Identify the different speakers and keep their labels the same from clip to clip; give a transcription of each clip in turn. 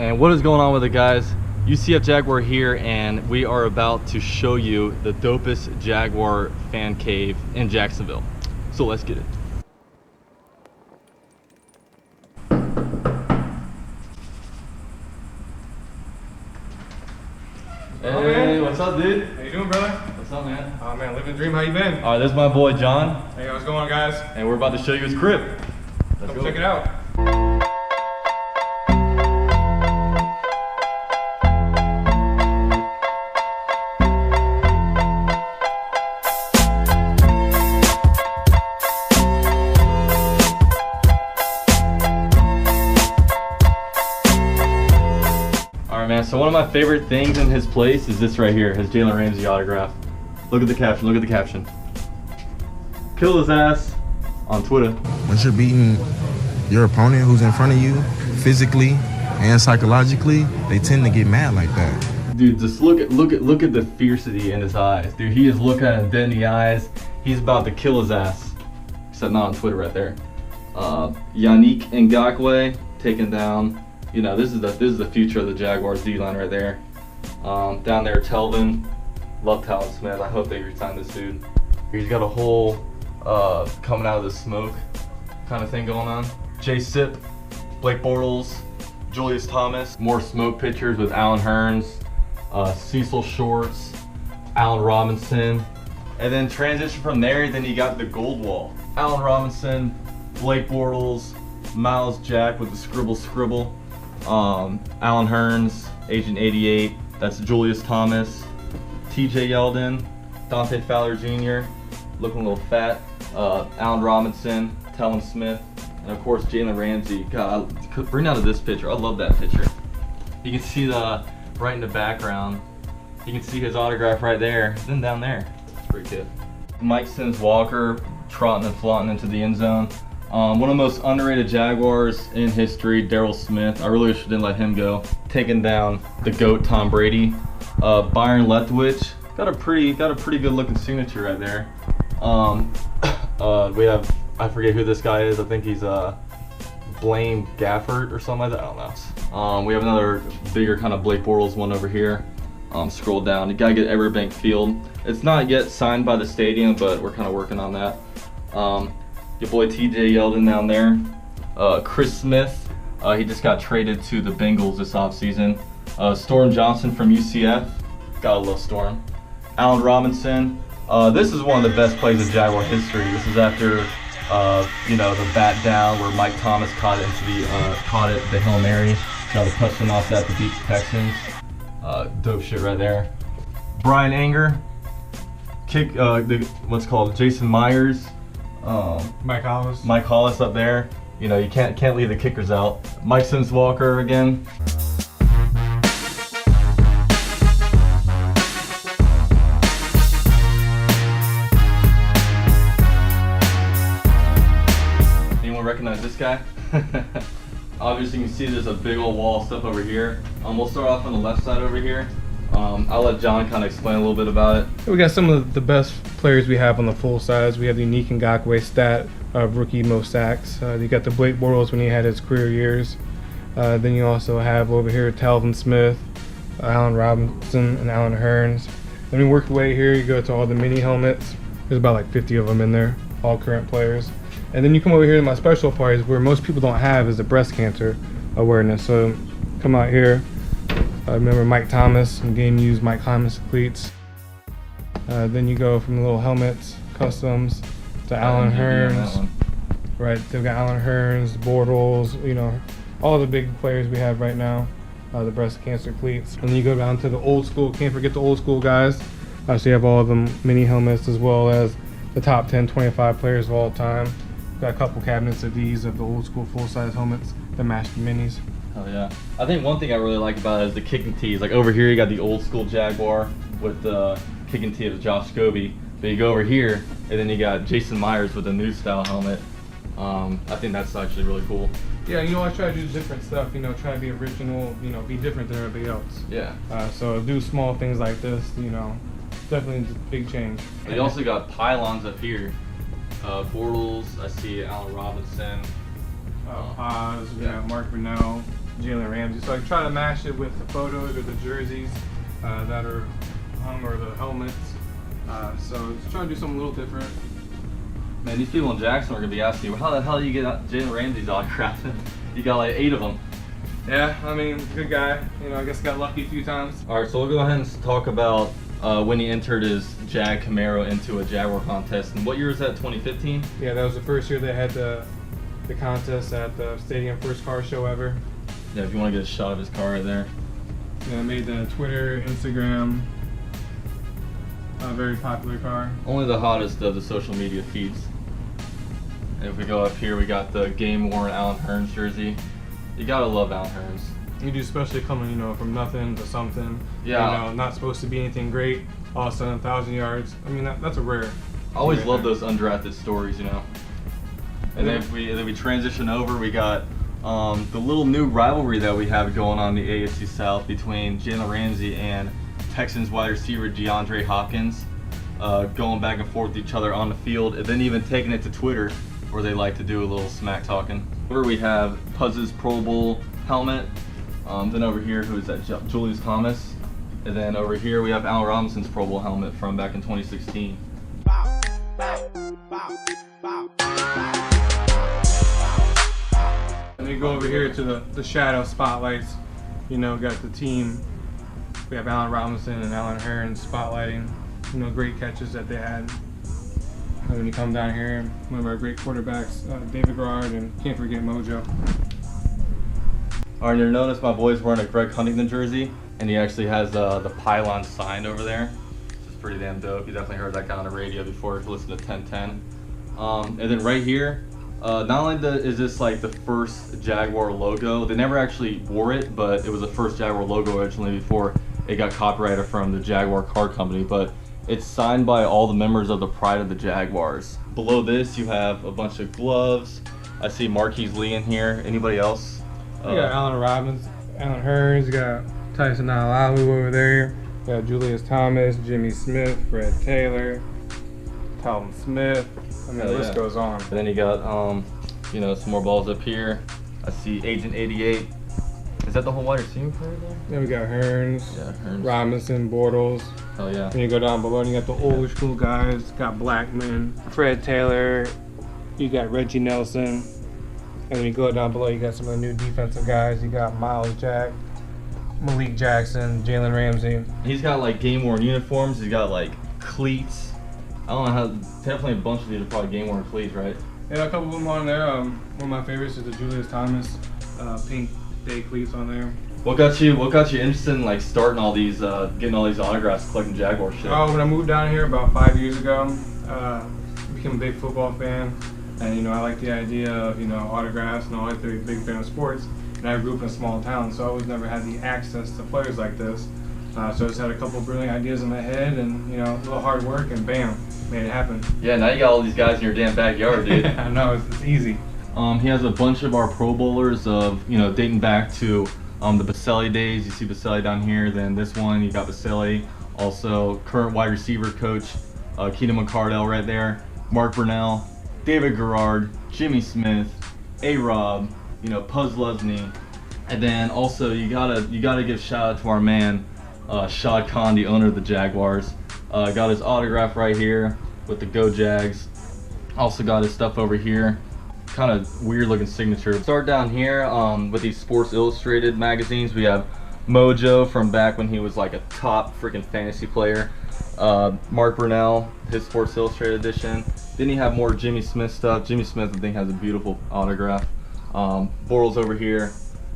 Speaker 1: And what is going on with it, guys? UCF Jaguar here, and we are about to show you the dopest Jaguar fan cave in Jacksonville. So let's get it. Hey, what's up, dude?
Speaker 2: How you doing, brother?
Speaker 1: What's up, man?
Speaker 2: Oh man, living the dream. How you been?
Speaker 1: All right, this is my boy John.
Speaker 2: Hey, what's going on, guys?
Speaker 1: And we're about to show you his crib. Let's
Speaker 2: Come check it out.
Speaker 1: Alright, man, so one of my favorite things in his place is this right here, his Jalen Ramsey autograph. Look at the caption, look at the caption. Kill his ass on Twitter.
Speaker 3: Once you're beating your opponent who's in front of you, physically and psychologically, they tend to get mad like that.
Speaker 1: Dude, just look at the fiercity in his eyes. Dude, he is looking at him dead in the eyes. He's about to kill his ass. Except not on Twitter right there. Yannick Ngakoue taken down. You know, this is the future of the Jaguars D-line right there. Down there, Telvin. Love Talon Smith. I hope they resign this dude. He's got a whole coming out of the smoke kind of thing going on. Jay Sipp, Blake Bortles, Julius Thomas. More smoke pictures with Allen Hurns, Cecil Shorts, Allen Robinson. And then transition from there, then you got the gold wall. Allen Robinson, Blake Bortles, Miles Jack with the scribble. Allen Hurns, Agent 88, that's Julius Thomas, TJ Yeldon, Dante Fowler Jr., looking a little fat, Allen Robinson, Talon Smith, and of course Jalen Ramsey. God, bring out of this picture. I love that picture. You can see right in the background, you can see his autograph right there, then down there. It's pretty good. Mike Sims Walker trotting and flaunting into the end zone. One of the most underrated Jaguars in history, Daryl Smith. I really wish I didn't let him go. Taking down the GOAT Tom Brady. Byron Leftwich got a pretty good looking signature right there. We have, I forget who this guy is. I think he's Blaine Gafford or something like that. I don't know. We have another bigger kind of Blake Bortles one over here. Scroll down. You gotta get Everbank Field. It's not yet signed by the stadium, but we're kind of working on that. Your boy TJ Yeldon down there. Chris Smith, he just got traded to the Bengals this offseason. Storm Johnson from UCF, gotta love Storm. Allen Robinson, this is one of the best plays in Jaguar history. This is after, you know, the bat down where Mike Thomas caught it the Hail Mary. Got a touchdown off that to beat the Texans. Dope shit right there. Brian Anger, what's called Jason Myers.
Speaker 2: Mike
Speaker 1: Hollis up there. You know, you can't leave the kickers out. Mike Sims Walker again. Anyone recognize this guy? Obviously, you can see there's a big old wall of stuff over here. We'll start off on the left side over here. I'll let John kind of explain a little bit about it.
Speaker 2: We got some of the best players we have on the full size. We have the Yannick Ngakoue stat of rookie most sacks. You got the Blake Bortles when he had his career years. Then you also have over here Talvin Smith, Allen Robinson, and Allen Hurns. Then we work your way here, you go to all the mini helmets. There's about like 50 of them in there, all current players. And then you come over here to my special parties where most people don't have is the breast cancer awareness. So come out here. Remember Mike Thomas and game used Mike Thomas cleats. Then you go from the little helmets, customs, to Allen Hurns. Right, they've got Allen Hurns, Bortles, you know, all the big players we have right now, the breast cancer cleats. And then you go down to the old school, can't forget the old school guys. So you have all of them mini helmets as well as the top 10, 25 players of all time. Got a couple cabinets of these of the old school full-size helmets that match the minis.
Speaker 1: Oh yeah. I think one thing I really like about it is the kicking tees. Like over here you got the old school Jaguar with the kicking tee of Josh Scobie. But you go over here and then you got Jason Myers with a new style helmet. I think that's actually really cool.
Speaker 2: Yeah, you know, I try to do different stuff, you know, try to be original, you know, be different than everybody else.
Speaker 1: Yeah.
Speaker 2: So do small things like this, you know, definitely a big change.
Speaker 1: You also got pylons up here. Bortles, I see Allen Robinson.
Speaker 2: Paz, we got Mark Brunell, Jalen Ramsey. So I try to match it with the photos or the jerseys that are hung, or the helmets. So just trying to do something a little different.
Speaker 1: Man, these people in Jackson are gonna be asking you, how the hell do you get Jalen Ramsey's autograph? You got like 8 of them.
Speaker 2: Yeah, I mean, good guy. You know, I guess got lucky a few times.
Speaker 1: All right, so we'll go ahead and talk about when he entered his Jag Camaro into a Jaguar contest. And what year was that? 2015?
Speaker 2: Yeah, that was the first year they had the contest at the stadium, first car show ever.
Speaker 1: Yeah, if you want to get a shot of his car right there.
Speaker 2: Yeah, I made the Twitter, Instagram, a very popular car.
Speaker 1: Only the hottest of the social media feeds. And if we go up here, we got the game-worn Alan Hearns jersey. You gotta love Alan Hearns.
Speaker 2: You do, especially coming, you know, from nothing to something.
Speaker 1: Yeah.
Speaker 2: You know, not supposed to be anything great. All of a sudden, 1,000 yards. I mean, that's a rare.
Speaker 1: I always
Speaker 2: right
Speaker 1: love
Speaker 2: there.
Speaker 1: those undrafted stories, you know. And then if we transition over, we got the little new rivalry that we have going on in the AFC South between Jalen Ramsey and Texans wide receiver DeAndre Hopkins, going back and forth with each other on the field, and then even taking it to Twitter, where they like to do a little smack talking. Here we have Puzz's Pro Bowl helmet. Then over here, who is that? Julius Thomas. And then over here, we have Allen Robinson's Pro Bowl helmet from back in 2016.
Speaker 2: And we go over here to the shadow spotlights. You know, got the team. We have Allen Robinson and Allen Hearns spotlighting, you know, great catches that they had. And when you come down here, one of our great quarterbacks, David Garrard, and can't forget Mojo.
Speaker 1: All right, you'll notice my boy's wearing a Greg Huntington jersey, and he actually has the pylon signed over there. It's pretty damn dope. You definitely heard that guy on the radio before if you listened to 1010. And then right here, not only is this like the first Jaguar logo, they never actually wore it, but it was the first Jaguar logo originally before it got copyrighted from the Jaguar car company, but it's signed by all the members of the Pride of the Jaguars. Below this, you have a bunch of gloves. I see Marquise Lee in here. Anybody else?
Speaker 2: You got Allen Robinson, Allen Hearns, you got Tyson Alalu over there. You got Julius Thomas, Jimmy Smith, Fred Taylor, Talvin Smith. I mean, the list goes on.
Speaker 1: And then you got, you know, some more balls up here. I see Agent 88. Is that the whole wide receiver right there?
Speaker 2: Then we got Hearns,
Speaker 1: Yeah, Hearns.
Speaker 2: Robinson, Bortles.
Speaker 1: Hell yeah.
Speaker 2: Then you go down below and you got the old school guys. Got Blackman, Fred Taylor, you got Reggie Nelson. And then you go down below, you got some of the new defensive guys. You got Miles Jack, Malik Jackson, Jalen Ramsey.
Speaker 1: He's got like game-worn uniforms. He's got like cleats. I don't know how, definitely a bunch of these are probably game-worn cleats, right?
Speaker 2: Yeah, a couple of them on there. One of my favorites is the Julius Thomas pink day cleats on there.
Speaker 1: What got you interested in like starting all these, getting all these autographs, collecting Jaguar shit?
Speaker 2: Oh, when I moved down here about 5 years ago, I became a big football fan. And, you know, I like the idea of, you know, autographs, and I like to be a big fan of sports. And I grew up in a small town, so I always never had the access to players like this. So I just had a couple of brilliant ideas in my head, and, you know, a little hard work, and bam, made it happen.
Speaker 1: Yeah, now you got all these guys in your damn backyard, dude.
Speaker 2: I know, it's easy.
Speaker 1: He has a bunch of our Pro Bowlers of, you know, dating back to the Baselli days. You see Baselli down here. Then this one, you got Baselli. Also, current wide receiver coach, Keenan McCardell right there. Mark Brunell, David Garrard, Jimmy Smith, A-Rob, you know, Puz Lesney. And then also, you gotta give shout out to our man, Shad Khan, the owner of the Jaguars. Got his autograph right here with the Go Jags. Also got his stuff over here. Kind of weird looking signature. Start down here with these Sports Illustrated magazines. We have Mojo from back when he was like a top freaking fantasy player. Mark Brunell, his Sports Illustrated edition. Then you have more Jimmy Smith stuff. Jimmy Smith, I think, has a beautiful autograph. Bortles over here.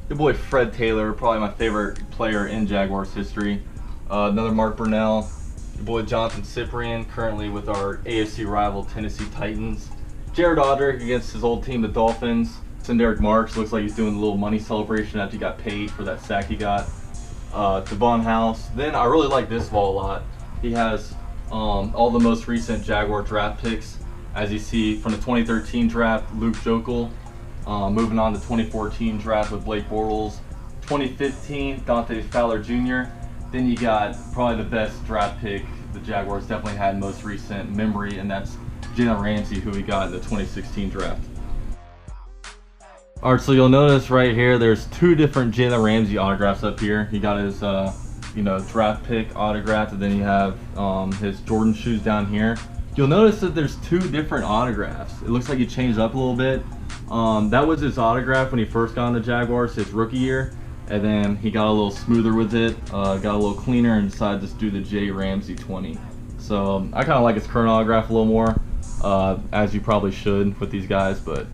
Speaker 1: Your boy Fred Taylor, probably my favorite player in Jaguars history. Another Mark Brunell. Your boy Jonathan Cyprian, currently with our AFC rival Tennessee Titans. Jared Odrick against his old team, the Dolphins. Derek Marks, looks like he's doing a little money celebration after he got paid for that sack he got. Devon House. Then I really like this ball a lot. He has all the most recent Jaguar draft picks. As you see from the 2013 draft, Luke Jokel. Moving on to 2014 draft with Blake Bortles. 2015, Dante Fowler Jr. Then you got probably the best draft pick the Jaguars definitely had most recent memory, and that's Jalen Ramsey, who we got in the 2016 draft. All right, so you'll notice right here, there's 2 different Jalen Ramsey autographs up here. He got his, draft pick autographed, and then you have his Jordan shoes down here. You'll notice that there's 2 different autographs. It looks like he changed up a little bit. That was his autograph when he first got on the Jaguars his rookie year, and then he got a little smoother with it, got a little cleaner, and decided to do the J Ramsey 20. So I kind of like his current autograph a little more, as you probably should with these guys, but.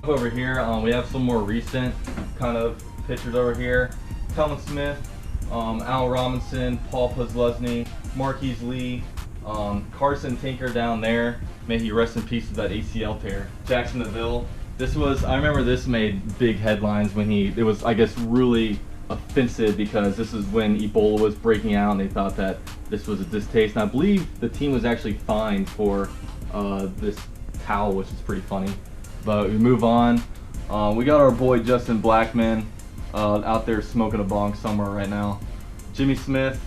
Speaker 1: Over here, we have some more recent kind of pictures over here. Telvin Smith, Al Robinson, Paul Posluszny, Marquise Lee, Carson Tinker down there. May he rest in peace with that ACL tear. Jackson DeVille. I remember this made big headlines when it was, I guess, really offensive because this is when Ebola was breaking out and they thought that this was a distaste. And I believe the team was actually fined for this towel, which is pretty funny. But we move on. We got our boy Justin Blackman out there smoking a bong somewhere right now. Jimmy Smith,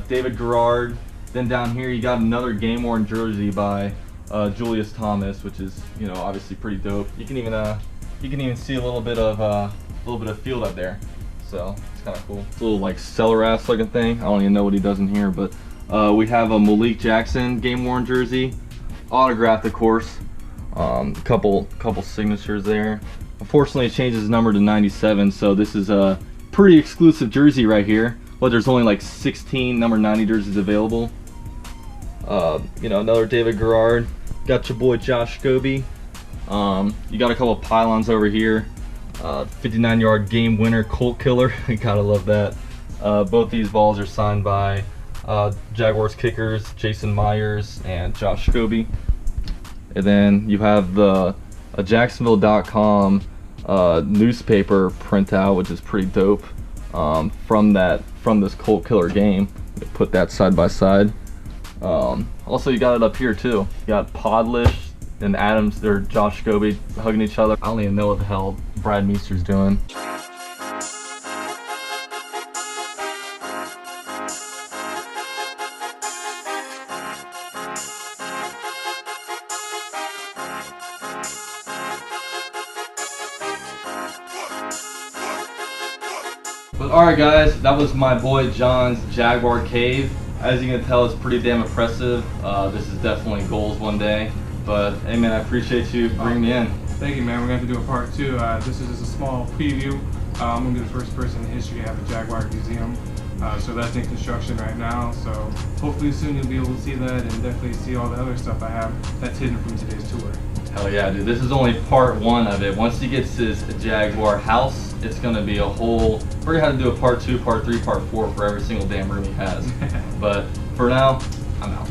Speaker 1: David Garrard. Then down here you got another game-worn jersey by Julius Thomas, which is obviously pretty dope. You can even see a little bit of field up there, so it's kind of cool. It's a little like cellar ass looking thing. I don't even know what he does in here, but we have a Malik Jackson game-worn jersey, autographed of course. Couple signatures there. Unfortunately, it changed his number to 97, so this is a pretty exclusive jersey right here. But there's only like 16 number 90 jerseys available. Another David Garrard. Got your boy Josh Scobie. You got a couple of pylons over here. 59-yard game winner, Colt Killer. You gotta love that. Both these balls are signed by Jaguars kickers Jason Myers and Josh Scobie. And then you have a Jacksonville.com newspaper printout, which is pretty dope, from this Colt Killer game. Put that side by side. Also, you got it up here too. You got Podlish and Adams, or Josh Scobie hugging each other. I don't even know what the hell Brad Meester's doing. But alright guys, that was my boy John's Jaguar cave. As you can tell, it's pretty damn impressive. This is definitely goals one day. But hey man, I appreciate you bringing me in.
Speaker 2: Thank you, man. We're going to have to do a part 2. This is just a small preview. I'm going to be the first person in history to have a Jaguar museum. So that's in construction right now. So hopefully soon you'll be able to see that and definitely see all the other stuff I have that's hidden from today's tour.
Speaker 1: Hell yeah, dude. This is only part 1 of it. Once he gets his Jaguar house, it's going to be a whole... We're going to have to do a part 2, part 3, part 4 for every single damn room he has. But for now, I'm out.